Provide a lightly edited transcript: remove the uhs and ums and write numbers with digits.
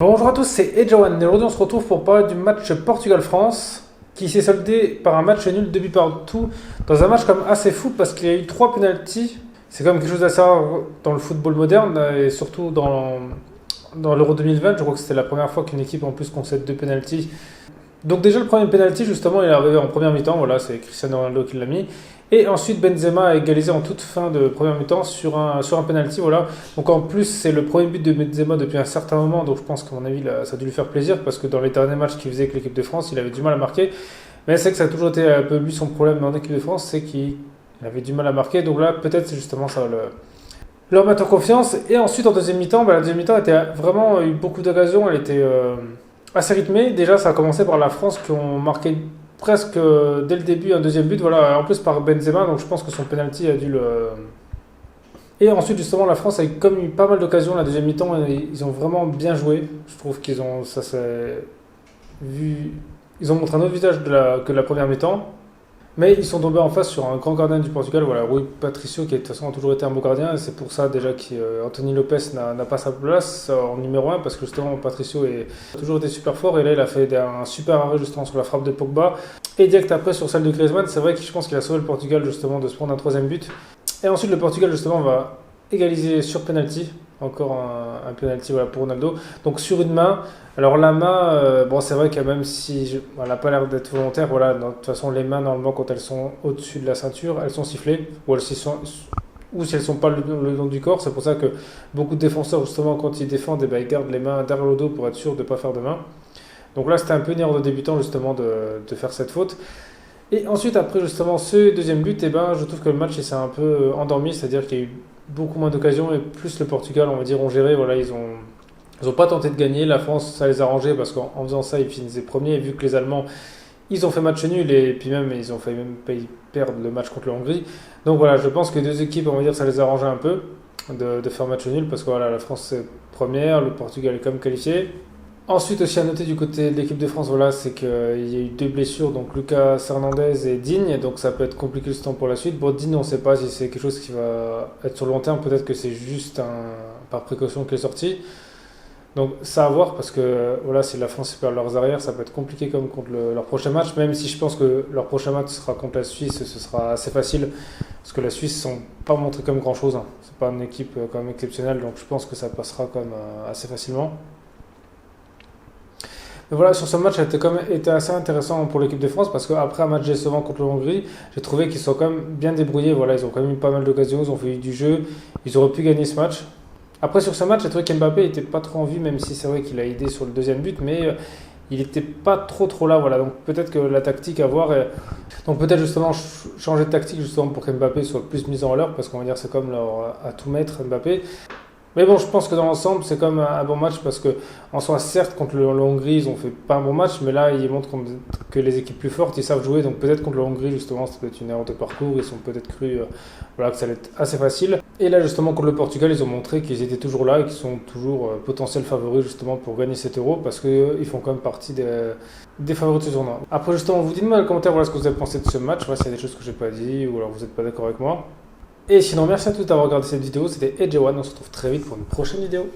Bonjour à tous, c'est Edjawan et aujourd'hui on se retrouve pour parler du match Portugal-France qui s'est soldé par un match nul 2 buts partout dans un match comme assez fou parce qu'il y a eu 3 pénaltys. C'est quand même quelque chose d'assez rare dans le football moderne et surtout dans l'Euro 2020. Je crois que c'était la première fois qu'une équipe en plus concède 2 pénaltys. Donc déjà le premier pénalty justement il est arrivé en première mi-temps, voilà c'est Cristiano Ronaldo qui l'a mis. Et ensuite Benzema a égalisé en toute fin de première mi-temps sur un penalty, voilà. Donc en plus c'est le premier but de Benzema depuis un certain moment, donc je pense qu'à mon avis là, ça a dû lui faire plaisir parce que dans les derniers matchs qu'il faisait avec l'équipe de France, il avait du mal à marquer. Mais c'est que ça a toujours été un peu lui son problème en équipe de France, c'est qu'il avait du mal à marquer. Donc là peut-être justement ça va leur mettre en confiance. Et ensuite en deuxième mi-temps, la deuxième mi-temps était vraiment eu beaucoup d'occasions, elle était assez rythmée. Déjà ça a commencé par la France qui ont marqué presque dès le début un deuxième but, voilà, en plus par Benzema, donc je pense que son penalty a dû le... Et ensuite justement la France a comme eu pas mal d'occasions la deuxième mi-temps et ils ont vraiment bien joué. Je trouve qu'ils ont, ça s'est vu, ils ont montré un autre visage que la première mi-temps. Mais ils sont tombés en face sur un grand gardien du Portugal, voilà, Rui Patricio, qui de toute façon a toujours été un beau gardien. Et c'est pour ça déjà qu'Anthony Lopes n'a pas sa place en numéro 1, parce que justement Patricio a toujours été super fort. Et là, il a fait un super arrêt justement sur la frappe de Pogba. Et direct après sur celle de Griezmann, c'est vrai que je pense qu'il a sauvé le Portugal justement de se prendre un troisième but. Et ensuite, le Portugal justement va égaliser sur penalty. Encore un penalty voilà, pour Ronaldo. Donc sur une main. Alors la main, bon c'est vrai que même si elle n'a pas l'air d'être volontaire, voilà, de toute façon les mains normalement quand elles sont au-dessus de la ceinture, elles sont sifflées. Ou si elles ne sont pas le long du corps. C'est pour ça que beaucoup de défenseurs justement quand ils défendent, ils gardent les mains derrière le dos pour être sûr de ne pas faire de main. Donc là c'était un peu une erreur de débutant justement de faire cette faute. Et ensuite après justement ce deuxième but, je trouve que le match s'est un peu endormi, c'est-à-dire qu'il y a eu beaucoup moins d'occasions et plus le Portugal on va dire ont géré, voilà, ils ont pas tenté de gagner. La France ça les a arrangés parce qu'en faisant ça ils finissaient premiers, et vu que les Allemands ils ont fait match nul et puis même ils ont failli même perdre le match contre la Hongrie. Donc voilà, je pense que les deux équipes on va dire ça les a arrangés un peu de faire match nul parce que voilà, la France est première, le Portugal est quand même qualifié. Ensuite aussi à noter du côté de l'équipe de France, voilà, c'est qu'il y a eu 2 blessures, donc Lucas Hernandez et Digne, donc ça peut être compliqué justement pour la suite. Bon, Digne on ne sait pas si c'est quelque chose qui va être sur le long terme, peut-être que c'est juste par précaution qu'il est sorti. Donc ça à voir parce que voilà, si la France perd leurs arrières, ça peut être compliqué comme contre leur prochain match, même si je pense que leur prochain match sera contre la Suisse, ce sera assez facile parce que la Suisse ne sont pas montrés comme grand chose, hein. C'est pas une équipe quand même exceptionnelle, donc je pense que ça passera quand même assez facilement. Mais voilà, sur ce match, ça a quand même été assez intéressant pour l'équipe de France parce qu'après un match décevant contre la Hongrie, j'ai trouvé qu'ils sont quand même bien débrouillés. Voilà, ils ont quand même eu pas mal d'occasions, ils ont fait du jeu, ils auraient pu gagner ce match. Après, sur ce match, j'ai trouvé qu'Mbappé n'était pas trop en vue, même si c'est vrai qu'il a aidé sur le deuxième but, mais il n'était pas trop là. Voilà, donc peut-être que la tactique à voir est... Donc peut-être justement changer de tactique justement pour qu'Mbappé soit plus mis en valeur parce qu'on va dire c'est comme leur à tout mettre Mbappé. Mais bon, je pense que dans l'ensemble, c'est comme un bon match parce que, en soi, certes, contre la Hongrie, ils ont fait pas un bon match, mais là, ils montrent que les équipes plus fortes, ils savent jouer. Donc peut-être contre la Hongrie, justement, ça peut être une erreur de parcours. Ils sont peut-être cru voilà, que ça allait être assez facile. Et là, justement, contre le Portugal, ils ont montré qu'ils étaient toujours là et qu'ils sont toujours potentiels favoris, justement, pour gagner cet Euro parce qu'ils font quand même partie des favoris de ce tournoi. Après, justement, vous dites-moi dans les commentaires voilà, ce que vous avez pensé de ce match. Voilà, s'il y a des choses que j'ai pas dit ou alors vous n'êtes pas d'accord avec moi. Et sinon, merci à tous d'avoir regardé cette vidéo. C'était Edjawan. On se retrouve très vite pour une prochaine vidéo.